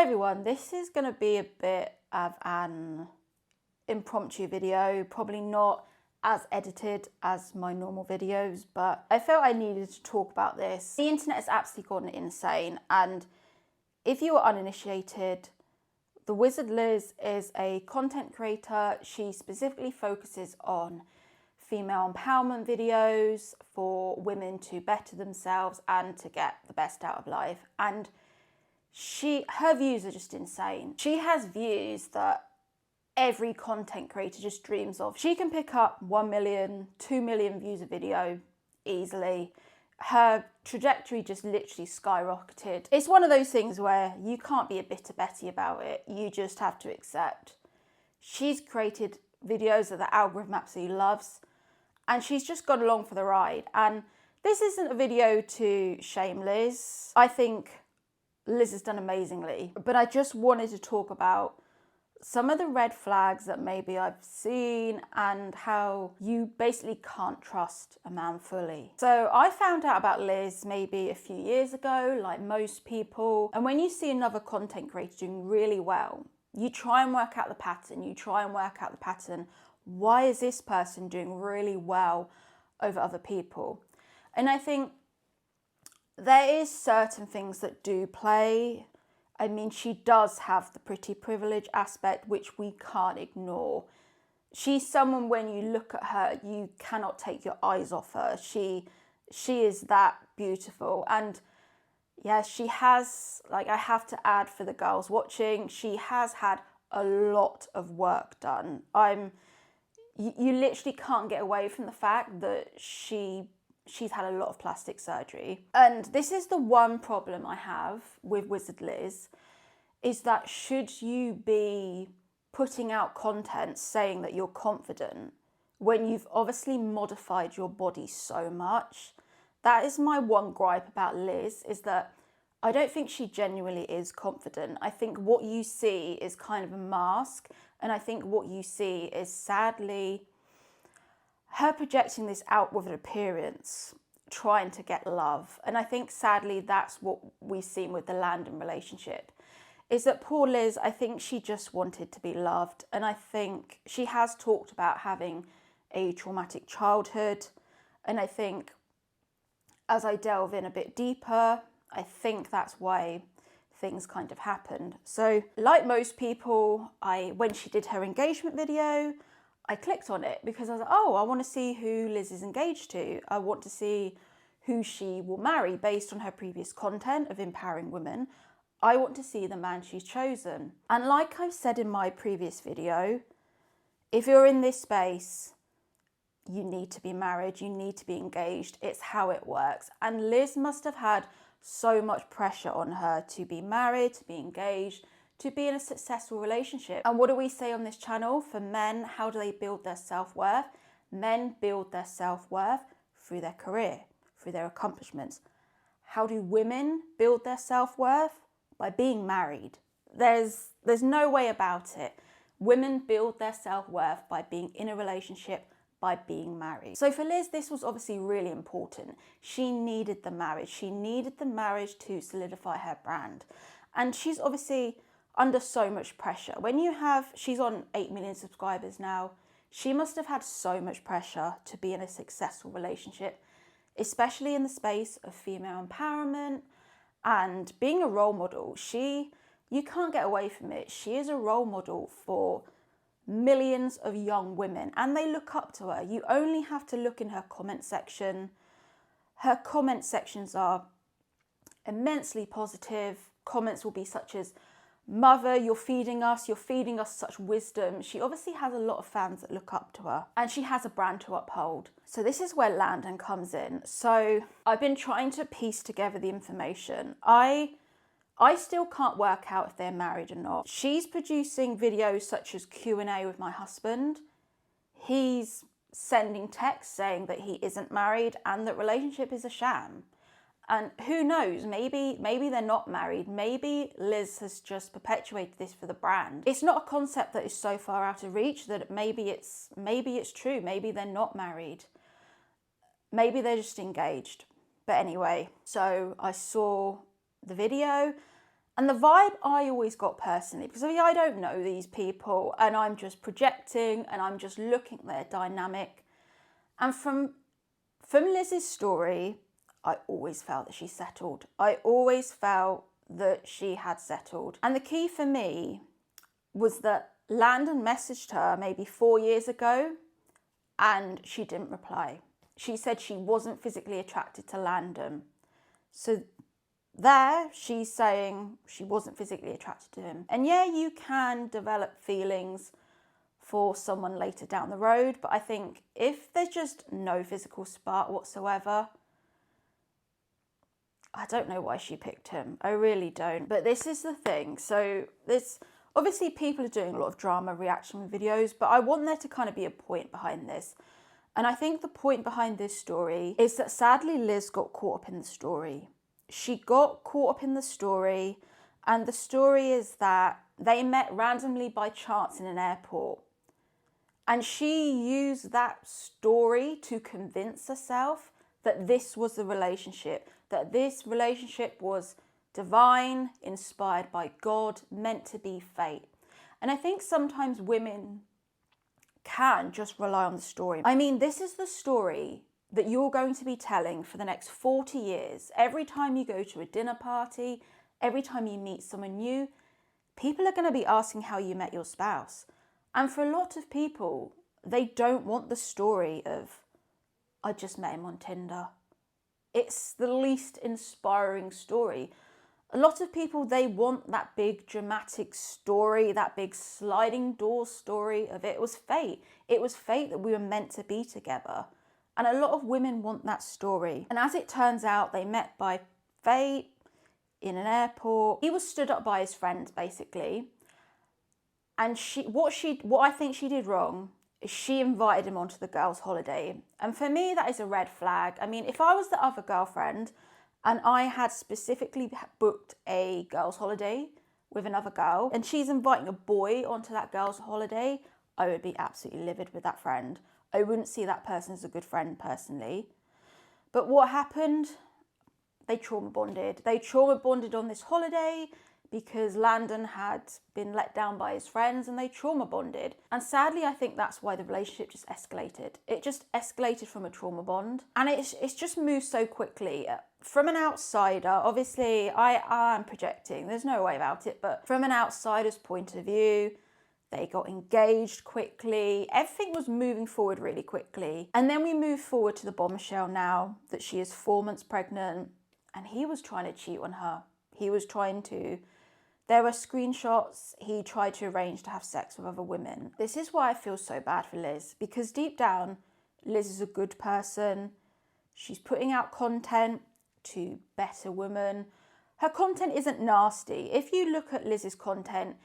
everyone, this is going to be a bit of an impromptu video, probably not as edited as my normal videos, but I felt I needed to talk about this. The internet has absolutely gone insane, and if you are uninitiated, TheWizardLiz is a content creator. She specifically focuses on female empowerment videos for women to better themselves and to get the best out of life. And her views are just insane. She has views that every content creator just dreams of. She can pick up 1 million, 2 million views a video easily. Her trajectory just literally skyrocketed. It's one of those things where you can't be a bitter Betty about it. You just have to accept. She's created videos that the algorithm absolutely loves, and she's just gone along for the ride. And this isn't a video to shame Liz. I think Liz has done amazingly, but I just wanted to talk about some of the red flags that maybe I've seen and how you basically can't trust a man fully. So I found out about Liz maybe a few years ago, like most people. And when you see another content creator doing really well, you try and work out the pattern. Why is this person doing really well over other people? And I think there is certain things that do play. I mean, she does have the pretty privilege aspect, which we can't ignore. She's someone, when you look at her, you cannot take your eyes off her. She is that beautiful. And yeah, she has, like, I have to add for the girls watching, she has had a lot of work done. You literally can't get away from the fact that she's had a lot of plastic surgery. And this is the one problem I have with TheWizardLiz, is that should you be putting out content saying that you're confident when you've obviously modified your body so much? That is my one gripe about Liz, is that I don't think she genuinely is confident. I think what you see is kind of a mask, and I think what you see is sadly her projecting this outward appearance, trying to get love. And I think sadly that's what we've seen with the Landon relationship, is that poor Liz, I think she just wanted to be loved. And I think she has talked about having a traumatic childhood. And I think as I delve in a bit deeper, I think that's why things kind of happened. So like most people, when she did her engagement video, I clicked on it because I was like, oh, I want to see who Liz is engaged to. I want to see who she will marry based on her previous content of empowering women. I want to see the man she's chosen. And like I've said in my previous video, if you're in this space, you need to be married, you need to be engaged. It's how it works. And Liz must have had so much pressure on her to be married, to be engaged, to be in a successful relationship. And what do we say on this channel? For men, how do they build their self-worth? Men build their self-worth through their career, through their accomplishments. How do women build their self-worth? By being married. There's no way about it. Women build their self-worth by being in a relationship, by being married. So for Liz, this was obviously really important. She needed the marriage. She needed the marriage to solidify her brand. And she's obviously under so much pressure. She's on 8 million subscribers now. She must have had so much pressure to be in a successful relationship, especially in the space of female empowerment and being a role model. You can't get away from it. She is a role model for millions of young women, and they look up to her. You only have to look in her comment section. Her comment sections are immensely positive. Comments will be such as, "Mother, you're feeding us such wisdom." She obviously has a lot of fans that look up to her, and she has a brand to uphold. So this is where Landon comes in. So I've been trying to piece together the information. I still can't work out if they're married or not. She's producing videos such as Q&A with my husband. He's sending texts saying that he isn't married and that relationship is a sham. And who knows, maybe they're not married. Maybe Liz has just perpetuated this for the brand. It's not a concept that is so far out of reach that maybe it's true. Maybe they're not married. Maybe they're just engaged. But anyway, so I saw the video And the vibe I always got personally, because I don't know these people and I'm just projecting and I'm just looking at their dynamic. And from Liz's story, I always felt that she settled. I always felt that she had settled. And the key for me was that Landon messaged her maybe 4 years ago and she didn't reply. She said she wasn't physically attracted to Landon. So there, she's saying she wasn't physically attracted to him. And yeah, you can develop feelings for someone later down the road, but I think if there's just no physical spark whatsoever, I don't know why she picked him. I really don't. But this is the thing. So this, obviously people are doing a lot of drama reaction videos, but I want there to kind of be a point behind this. And I think the point behind this story is that sadly Liz got caught up in the story. She got caught up in the story, and the story is that they met randomly by chance in an airport. And she used that story to convince herself that this was the relationship, that this relationship was divine, inspired by God, meant to be fate. And I think sometimes women can just rely on the story. I mean, this is the story that you're going to be telling for the next 40 years. Every time you go to a dinner party, every time you meet someone new, people are going to be asking how you met your spouse. And for a lot of people, they don't want the story of, I just met him on Tinder. It's the least inspiring story. A lot of people, they want that big dramatic story, that big sliding door story of it was fate. It was fate that we were meant to be together. And a lot of women want that story. And as it turns out, they met by fate in an airport. He was stood up by his friends, basically. And what I think she did wrong is she invited him onto the girls' holiday. And for me, that is a red flag. I mean, if I was the other girlfriend and I had specifically booked a girls' holiday with another girl and she's inviting a boy onto that girls' holiday, I would be absolutely livid with that friend. I wouldn't see that person as a good friend personally. But what happened? They trauma bonded. They trauma bonded on this holiday because Landon had been let down by his friends and they trauma bonded. And sadly, I think that's why the relationship just escalated. It just escalated from a trauma bond. And it's just moved so quickly. From an outsider, obviously I am projecting, there's no way about it, but from an outsider's point of view, they got engaged quickly. Everything was moving forward really quickly. And then we move forward to the bombshell now that she is 4 months pregnant and he was trying to cheat on her. There were screenshots. He tried to arrange to have sex with other women. This is why I feel so bad for Liz, because deep down, Liz is a good person. She's putting out content to better women. Her content isn't nasty. If you look at Liz's content,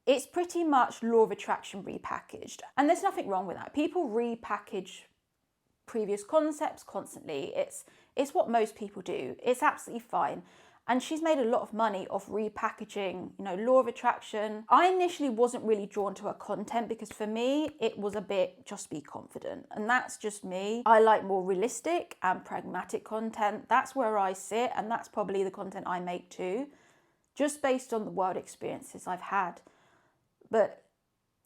it's pretty much law of attraction repackaged. And there's nothing wrong with that. People repackage previous concepts constantly. It's what most people do. It's absolutely fine. And she's made a lot of money off repackaging, law of attraction. I initially wasn't really drawn to her content because for me, it was a bit just be confident. And that's just me. I like more realistic and pragmatic content. That's where I sit. And that's probably the content I make too, just based on the world experiences I've had. But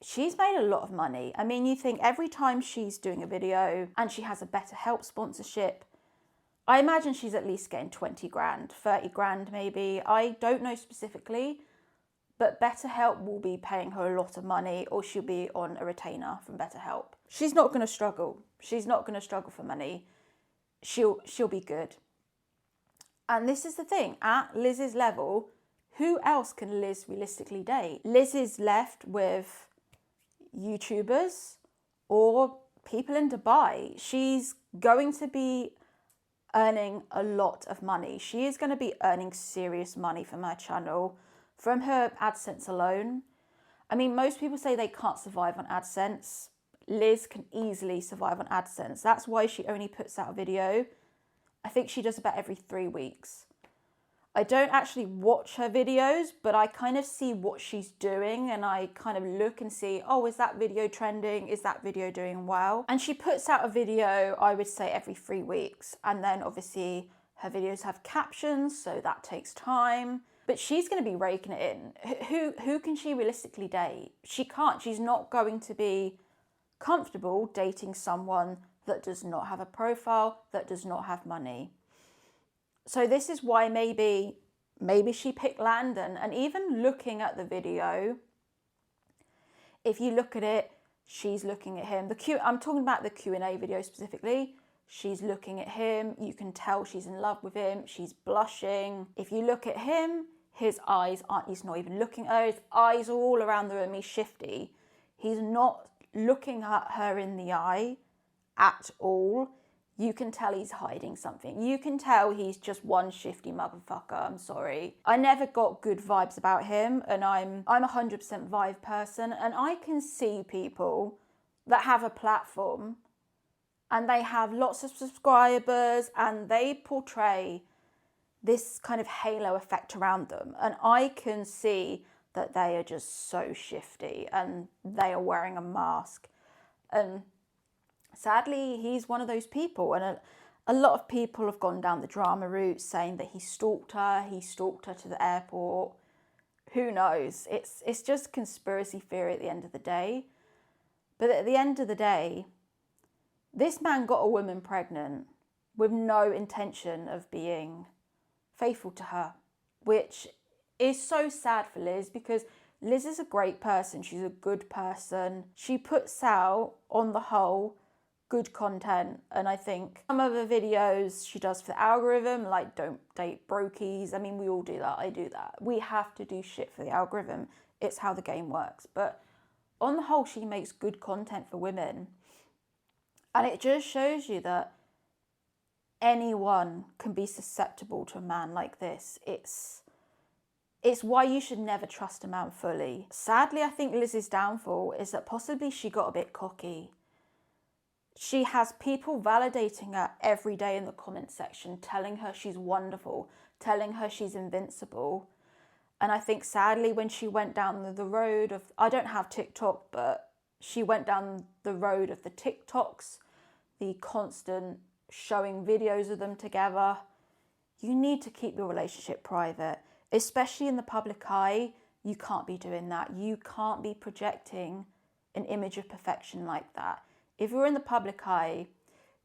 she's made a lot of money. I mean, you think every time she's doing a video and she has a BetterHelp sponsorship, I imagine she's at least getting 20 grand, 30 grand maybe. I don't know specifically, but BetterHelp will be paying her a lot of money or she'll be on a retainer from BetterHelp. She's not going to struggle. She's not going to struggle for money. She'll be good. And this is the thing, at Liz's level, who else can Liz realistically date? Liz is left with YouTubers or people in Dubai. She's going to be earning a lot of money. She is going to be earning serious money from her channel, from her AdSense alone. I mean, most people say they can't survive on AdSense. Liz can easily survive on AdSense. That's why she only puts out a video. I think she does about every 3 weeks. I don't actually watch her videos, but I kind of see what she's doing and I kind of look and see, oh, is that video trending? Is that video doing well? And she puts out a video, I would say every 3 weeks. And then obviously her videos have captions, so that takes time. But she's going to be raking it in. Who can she realistically date? She can't. She's not going to be comfortable dating someone that does not have a profile, that does not have money. So this is why maybe she picked Landon. And even looking at the video, if you look at it, she's looking at him. I'm talking about the Q&A video specifically. She's looking at him. You can tell she's in love with him. She's blushing. If you look at him, his eyes aren't, he's not even looking at her. His eyes are all around the room. He's shifty. He's not looking at her in the eye at all. You can tell he's hiding something. You can tell he's just one shifty motherfucker. I'm sorry. I never got good vibes about him, and I'm a 100% vibe person, and I can see people that have a platform and they have lots of subscribers and they portray this kind of halo effect around them, and I can see that they are just so shifty and they are wearing a mask. And sadly, he's one of those people, and a lot of people have gone down the drama route saying that he stalked her to the airport. Who knows? It's just conspiracy theory at the end of the day. But at the end of the day, this man got a woman pregnant with no intention of being faithful to her, which is so sad for Liz, because Liz is a great person. She's a good person. She puts out, on the whole, good content, and I think some of the videos she does for the algorithm, like don't date brokies. I mean, we all do that. I do that. We have to do shit for the algorithm. It's how the game works. But on the whole, she makes good content for women, and it just shows you that anyone can be susceptible to a man like this. It's why you should never trust a man fully. Sadly, I think Liz's downfall is that possibly she got a bit cocky. She has people validating her every day in the comment section, telling her she's wonderful, telling her she's invincible. And I think sadly, when she went down the road of, I don't have TikTok, but she went down the road of the TikToks, the constant showing videos of them together. You need to keep your relationship private, especially in the public eye. You can't be doing that. You can't be projecting an image of perfection like that. If you're in the public eye,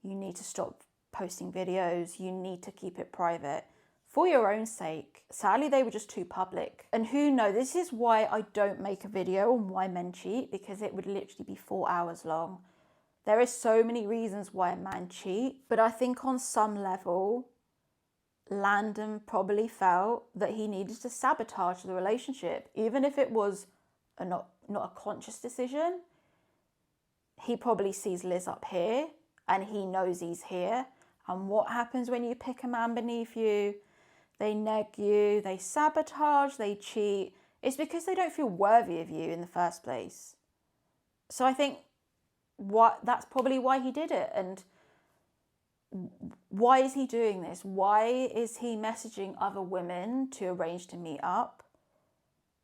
you need to stop posting videos. You need to keep it private for your own sake. Sadly, they were just too public. And who knows, this is why I don't make a video on why men cheat, because it would literally be 4 hours long. There are so many reasons why a man cheats, but I think on some level, Landon probably felt that he needed to sabotage the relationship, even if it was not a conscious decision. He probably sees Liz up here and he knows he's here. And what happens when you pick a man beneath you? They neg you, they sabotage, they cheat. It's because they don't feel worthy of you in the first place. So I think that's probably why he did it. And why is he doing this? Why is he messaging other women to arrange to meet up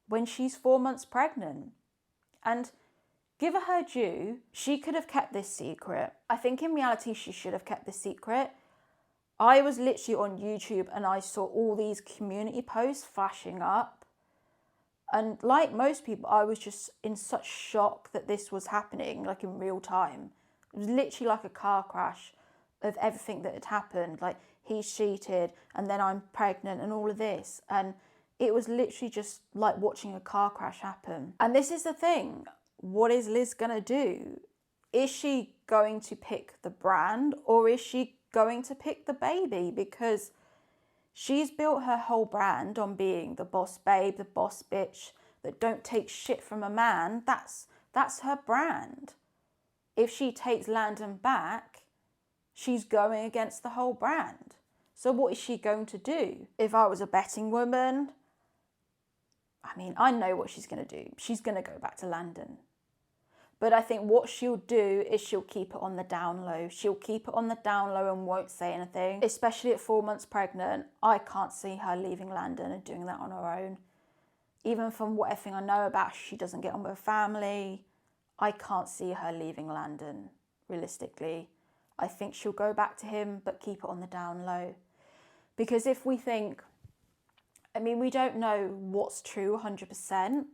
when she's 4 months pregnant? And give her due, she could have kept this secret. I think in reality, she should have kept this secret. I was literally on YouTube and I saw all these community posts flashing up. And like most people, I was just in such shock that this was happening, like in real time. It was literally like a car crash of everything that had happened. Like, he's cheated and then I'm pregnant and all of this. And it was literally just like watching a car crash happen. And this is the thing. What is Liz gonna do? Is she going to pick the brand, or is she going to pick the baby? Because she's built her whole brand on being the boss babe, the boss bitch that don't take shit from a man. That's her brand. If she takes Landon back, she's going against the whole brand. So what is she going to do? If I was a betting woman, I mean, I know what she's going to do. She's going to go back to Landon. But I think what she'll do is she'll keep it on the down low. She'll keep it on the down low and won't say anything. Especially at 4 months pregnant, I can't see her leaving Landon and doing that on her own. Even from what everything I know about her, she doesn't get on with her family. I can't see her leaving Landon, realistically. I think she'll go back to him, but keep it on the down low. Because if we think I mean, we don't know what's true 100%,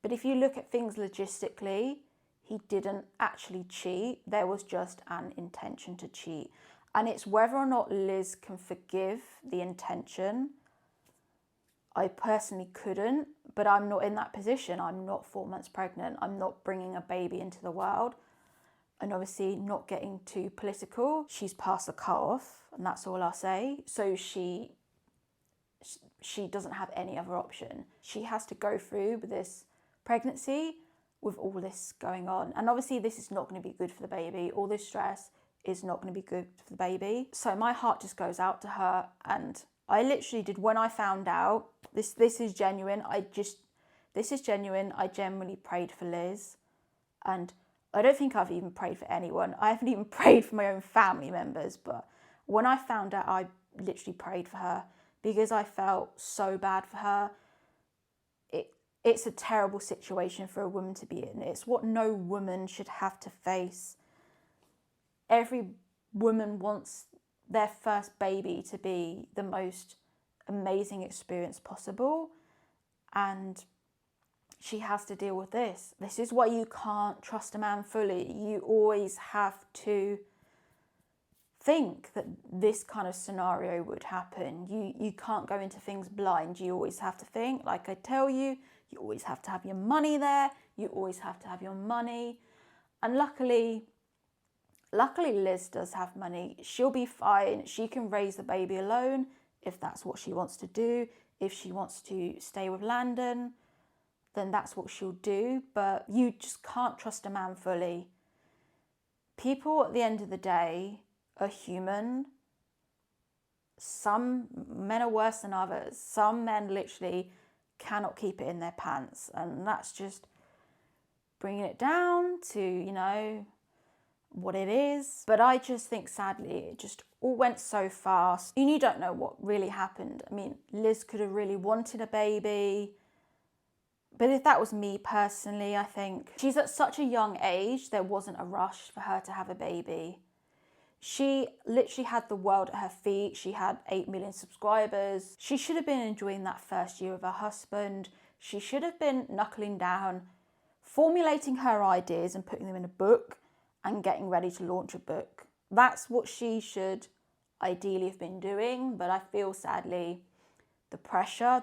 but if you look at things logistically, he didn't actually cheat. There was just an intention to cheat. And it's whether or not Liz can forgive the intention. I personally couldn't, but I'm not in that position. I'm not 4 months pregnant. I'm not bringing a baby into the world. And obviously not getting too political. She's past the cut-off, and that's all I'll say. So she doesn't have any other option. She has to go through with this pregnancy with all this going on. And obviously this is not going to be good for the baby. All this stress is not going to be good for the baby. So my heart just goes out to her. And I literally did, when I found out, this is genuine. This is genuine. I genuinely prayed for Liz. And I don't think I've even prayed for anyone. I haven't even prayed for my own family members. But when I found out, I literally prayed for her because I felt so bad for her. It's a terrible situation for a woman to be in. It's what no woman should have to face. Every woman wants their first baby to be the most amazing experience possible. And she has to deal with this. This is why you can't trust a man fully. You always have to think that this kind of scenario would happen. You can't go into things blind. You always have to think, like I tell you, you always have to have your money there. You always have to have your money. And luckily Liz does have money. She'll be fine. She can raise the baby alone if that's what she wants to do. If she wants to stay with Landon, then that's what she'll do. But you just can't trust a man fully. People at the end of the day are human. Some men are worse than others. Some men literally cannot keep it in their pants. And that's just bringing it down to, what it is. But I just think, sadly, it just all went so fast. And you don't know what really happened. I mean, Liz could have really wanted a baby. But if that was me personally, I think she's at such a young age, there wasn't a rush for her to have a baby. She literally had the world at her feet. She had 8 million subscribers. She should have been enjoying that first year with her husband. She should have been knuckling down, formulating her ideas and putting them in a book and getting ready to launch a book. That's what she should ideally have been doing. But I feel, sadly, the pressure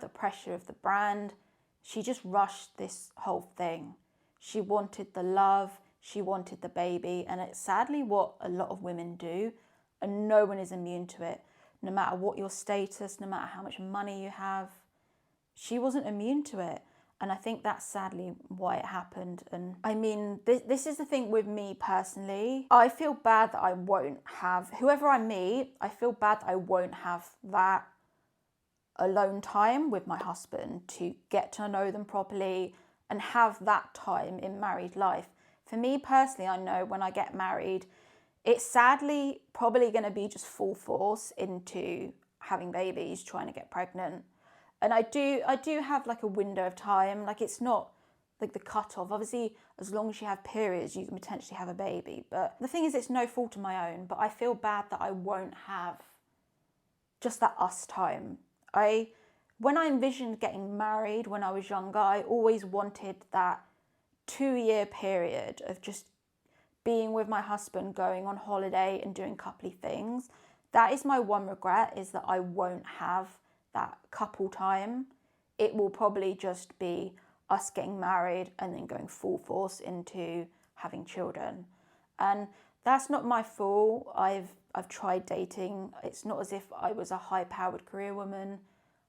of the brand, she just rushed this whole thing. She wanted the love. She wanted the baby, and it's sadly what a lot of women do, and no one is immune to it. No matter what your status, no matter how much money you have, she wasn't immune to it. And I think that's sadly why it happened. And I mean, this is the thing with me personally. I feel bad that I won't have, whoever I meet, I feel bad that I won't have that alone time with my husband to get to know them properly and have that time in married life. For me personally, I know when I get married, it's sadly probably going to be just full force into having babies, trying to get pregnant. And I do have like a window of time. Like, it's not like the cutoff. Obviously, as long as you have periods, you can potentially have a baby. But the thing is, it's no fault of my own. But I feel bad that I won't have just that us time. When I envisioned getting married when I was younger, I always wanted that 2-year period of just being with my husband, going on holiday and doing coupley things. That is my one regret, is that I won't have that couple time. It will probably just be us getting married and then going full force into having children. And that's not my fault. I've tried dating. It's not as if I was a high-powered career woman.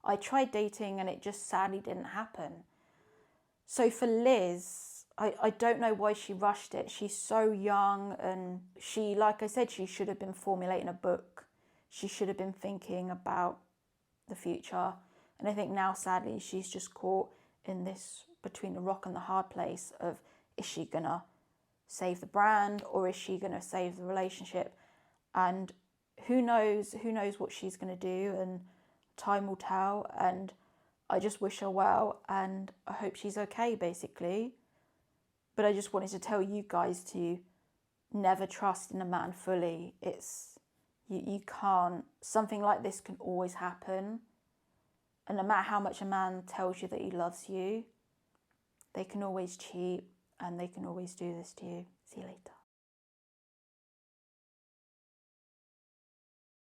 I tried dating and it just sadly didn't happen. So for Liz, I don't know why she rushed it. She's so young, and she, like I said, she should have been formulating a book. She should have been thinking about the future. And I think now, sadly, she's just caught in this between the rock and the hard place of, is she gonna save the brand or is she gonna save the relationship? And who knows what she's gonna do, and time will tell. And I just wish her well, and I hope she's okay, basically. But I just wanted to tell you guys to never trust in a man fully. You can't. Something like this can always happen. And no matter how much a man tells you that he loves you, they can always cheat and they can always do this to you. See you later.